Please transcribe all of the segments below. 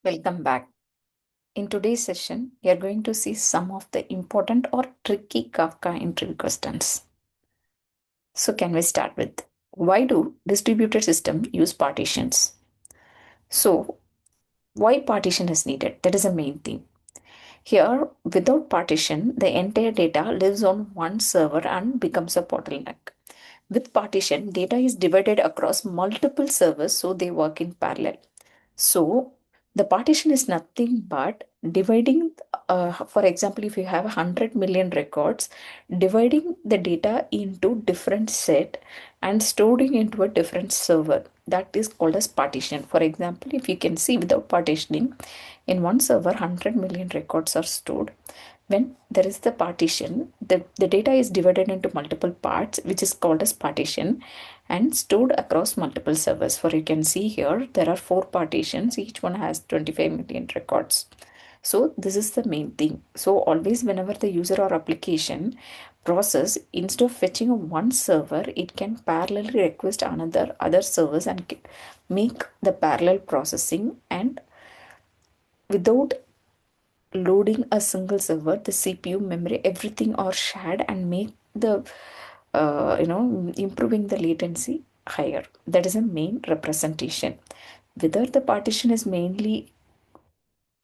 Welcome back. In today's session, we are going to see some of the important or tricky Kafka interview questions. So, can we start with why do distributed systems use partitions? So, why partition is needed? That is the main thing. Here, without partition, the entire data lives on one server and becomes a bottleneck. With partition, data is divided across multiple servers so they work in parallel. So the partition is nothing but dividing, for example, if you have 100 million records, dividing the data into different set and storing into a different server. That is called as partition. For example, if you can see without partitioning, in one server, 100 million records are stored. When there is the partition, the data is divided into multiple parts, which is called as partition and stored across multiple servers. For you can see here, there are 4 partitions, each one has 25 million records. So this is the main thing. So always whenever the user or application process, instead of fetching one server, it can parallelly request another other servers and make the parallel processing, and without loading a single server, the CPU, memory, everything are shared and make the improving the latency higher. That is a main representation. Whether the partition is mainly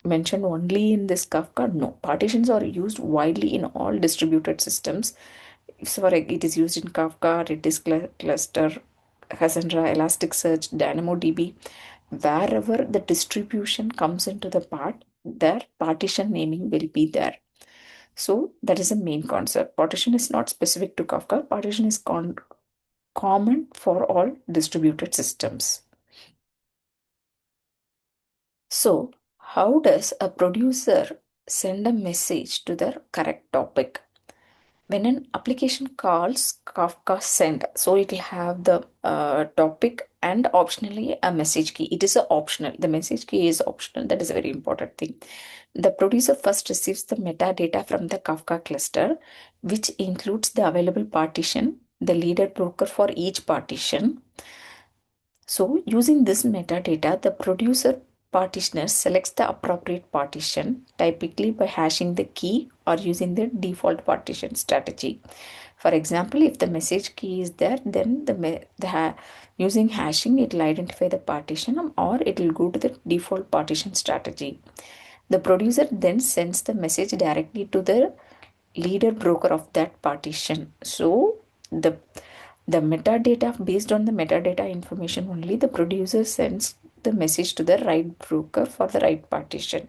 mentioned only in this Kafka, no. Partitions are used widely in all distributed systems. So it is used in Kafka, Redis cluster, Cassandra, Elasticsearch, DynamoDB. Wherever the distribution comes into the part, their partition naming will be there. So that is the main concept. Partition is not specific to Kafka. Partition is common for all distributed systems. So how does a producer send a message to the correct topic? When an application calls Kafka send, so it will have the topic and optionally a message key. It is a optional. The message key is optional. That is a very important thing. The producer first receives the metadata from the Kafka cluster, which includes the available partition, the leader broker for each partition. So using this metadata, the producer partitioner selects the appropriate partition, typically by hashing the key or using the default partition strategy. For example, if the message key is there, then using hashing, it will identify the partition or it will go to the default partition strategy. The producer then sends the message directly to the leader broker of that partition. So the metadata, based on the metadata information only, the producer sends the message to the right broker for the right partition.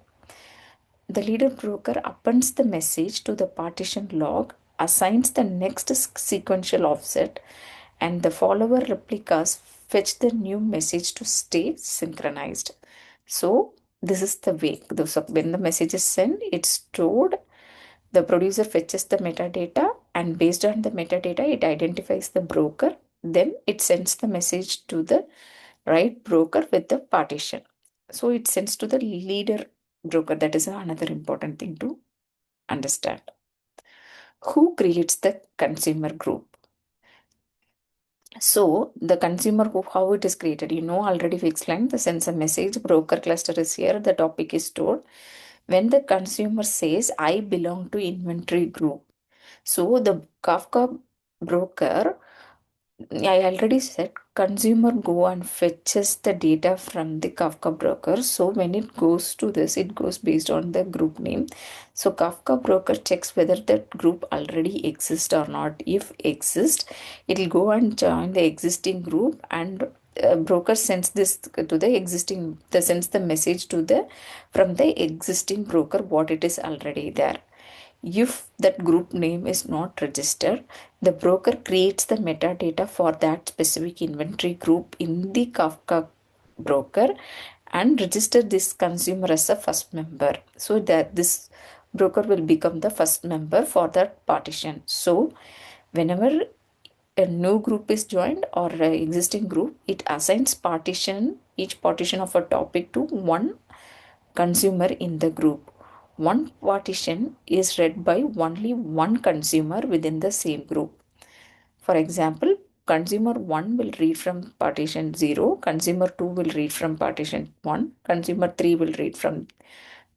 The leader broker appends the message to the partition log, assigns the next sequential offset, and the follower replicas fetch the new message to stay synchronized. So this is the way. So when the message is sent, it's stored. The producer fetches the metadata, and based on the metadata, it identifies the broker. Then it sends the message to the right broker with the partition. So it sends to the leader broker. That is another important thing to understand. Who creates the consumer group? So the consumer group, how it is created, already we explained. The sends a message, broker cluster is here, the topic is stored. When the consumer says, I belong to inventory group, so the Kafka broker, I already said, consumer go and fetches the data from the Kafka broker. So when it goes to this, it goes based on the group name. So Kafka broker checks whether that group already exists or not. If exists, it will go and join the existing group, and broker sends this to the existing, sends the message to the from the existing broker what it is already there. If that group name is not registered, the broker creates the metadata for that specific inventory group in the Kafka broker and register this consumer as a first member. So that this broker will become the first member for that partition. So whenever a new group is joined or an existing group, it assigns each partition of a topic to one consumer in the group. One partition is read by only one consumer within the same group. For example, consumer 1 will read from partition 0, consumer 2 will read from partition 1, consumer 3 will read from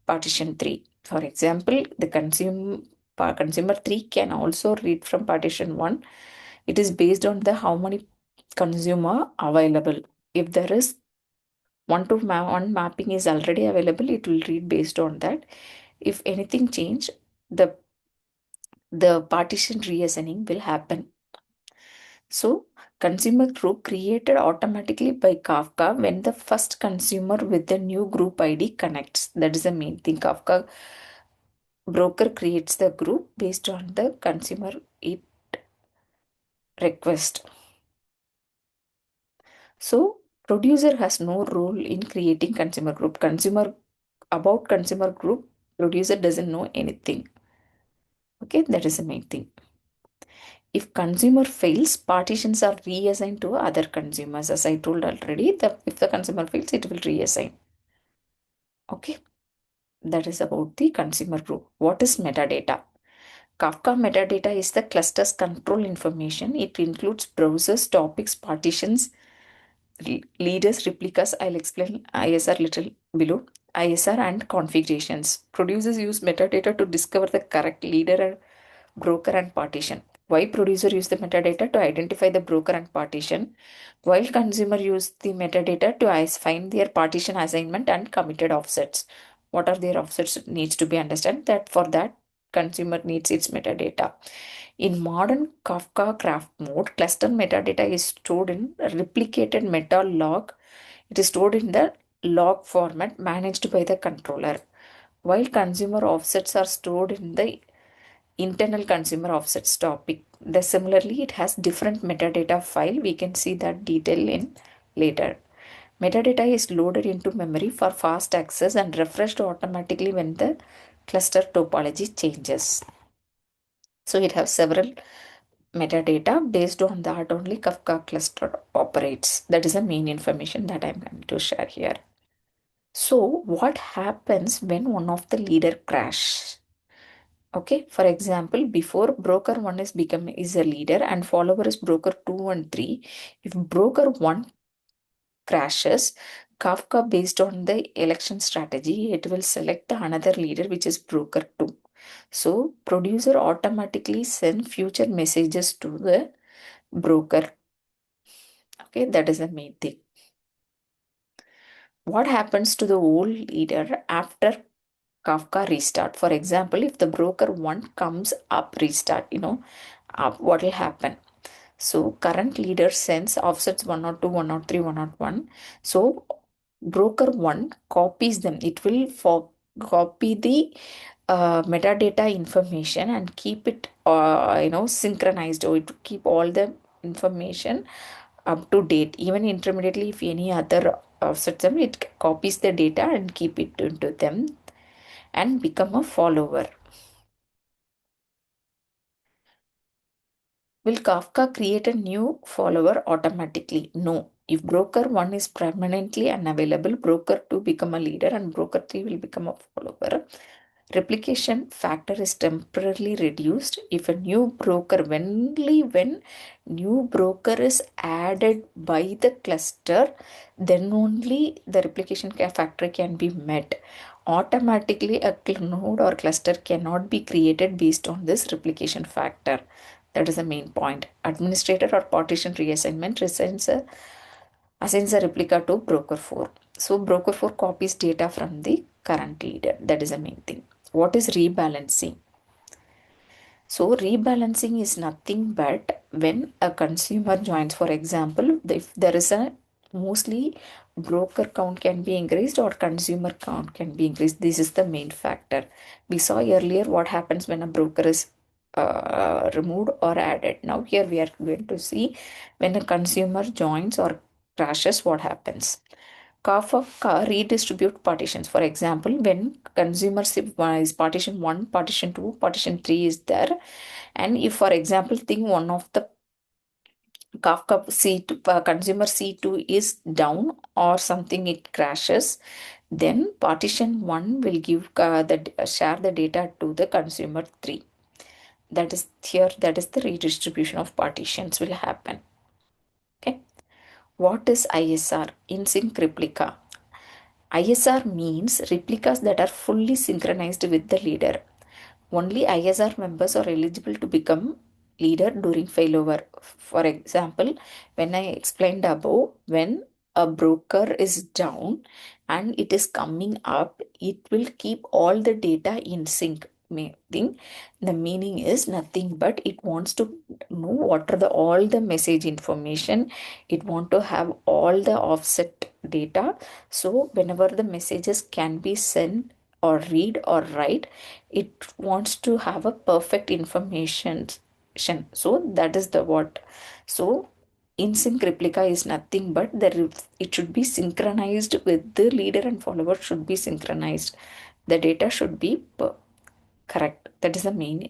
partition 3. For example, the consumer 3 can also read from partition 1. It is based on the how many consumer available. If there is 1 mapping is already available, it will read based on that. If anything change, the partition reassigning will happen. So, consumer group created automatically by Kafka when the first consumer with the new group ID connects. That is the main thing. Kafka broker creates the group based on the consumer it request. So, producer has no role in creating consumer group. About consumer group, producer doesn't know anything. Okay, that is the main thing. If consumer fails, partitions are reassigned to other consumers. As I told already, if the consumer fails, it will reassign. Okay, that is about the consumer group. What is metadata? Kafka metadata is the cluster's control information. It includes browsers, topics, partitions, leaders, replicas. I'll explain ISR little below. ISR and configurations. Producers use metadata to discover the correct leader, broker, and partition. Why producer use the metadata to identify the broker and partition, while consumer use the metadata to find their partition assignment and committed offsets. What are their offsets needs to be understood. That for that consumer needs its metadata. In modern Kafka craft mode, cluster metadata is stored in a replicated meta log. It is stored in the log format managed by the controller, while consumer offsets are stored in the internal consumer offsets topic. Similarly, it has different metadata file. We can see that detail in later. Metadata is loaded into memory for fast access and refreshed automatically when the cluster topology changes. So it has several metadata. Based on that only Kafka cluster operates. That is the main information that I'm going to share here. So what happens when one of the leader crash? Okay, for example, before broker 1 is a leader and follower is broker 2 and 3. If broker 1 crashes, Kafka based on the election strategy, it will select the another leader which is broker 2. So producer automatically send future messages to the broker. Okay, that is the main thing. What happens to the old leader after Kafka restart? For example, if the broker 1 comes up restart, what will happen? So current leader sends offsets 102, 103, 101. So broker 1 copies them. It will copy the metadata information and keep it synchronized, or to keep all the information up to date. Even intermediately, if any other offsets them, it copies the data and keep it into them and become a follower. Will Kafka create a new follower automatically? No. If broker 1 is permanently unavailable, broker 2 become a leader and broker 3 will become a follower. Replication factor is temporarily reduced if a new broker, only when new broker is added by the cluster, then only the replication factor can be met. Automatically, a node or cluster cannot be created based on this replication factor. That is the main point. Administrator or partition reassignment assigns a replica to broker 4. So broker 4 copies data from the current leader. That is the main thing. What is rebalancing? So rebalancing is nothing but when a consumer joins, for example, if there is a mostly broker count can be increased or consumer count can be increased. This is the main factor. We saw earlier what happens when a broker is removed or added. Now here we are going to see when a consumer joins or crashes, what happens. Kafka redistribute partitions. For example, when consumer is partition 1, partition 2, partition 3 is there, and if, for example, think one of the Kafka C2, consumer C2 is down or something, it crashes, then partition 1 will give share the data to the consumer 3. That is here, that is the redistribution of partitions will happen. What is ISR? In sync replica. ISR means replicas that are fully synchronized with the leader. Only ISR members are eligible to become leader during failover. For example, when I explained above, when a broker is down and it is coming up, it will keep all the data in sync. Meaning, the meaning is nothing but it wants to know what are the all the message information. It want to have all the offset data. So whenever the messages can be sent or read or write, it wants to have a perfect information. So that is the what. So in sync replica is nothing but it should be synchronized with the leader and follower should be synchronized. The data should be correct. That is the main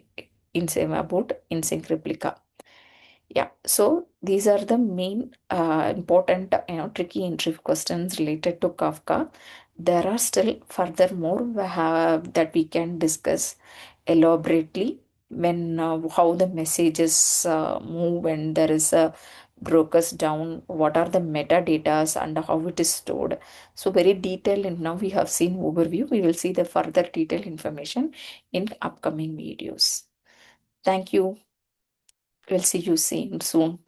in about in sync replica. Yeah, so these are the main important, tricky entry questions related to Kafka. There are still furthermore that we can discuss elaborately when how the messages move when there is a brokers down, what are the metadatas and how it is stored. So very detailed, and now we have seen overview. We will see the further detailed information in upcoming videos. Thank you. We'll see you soon.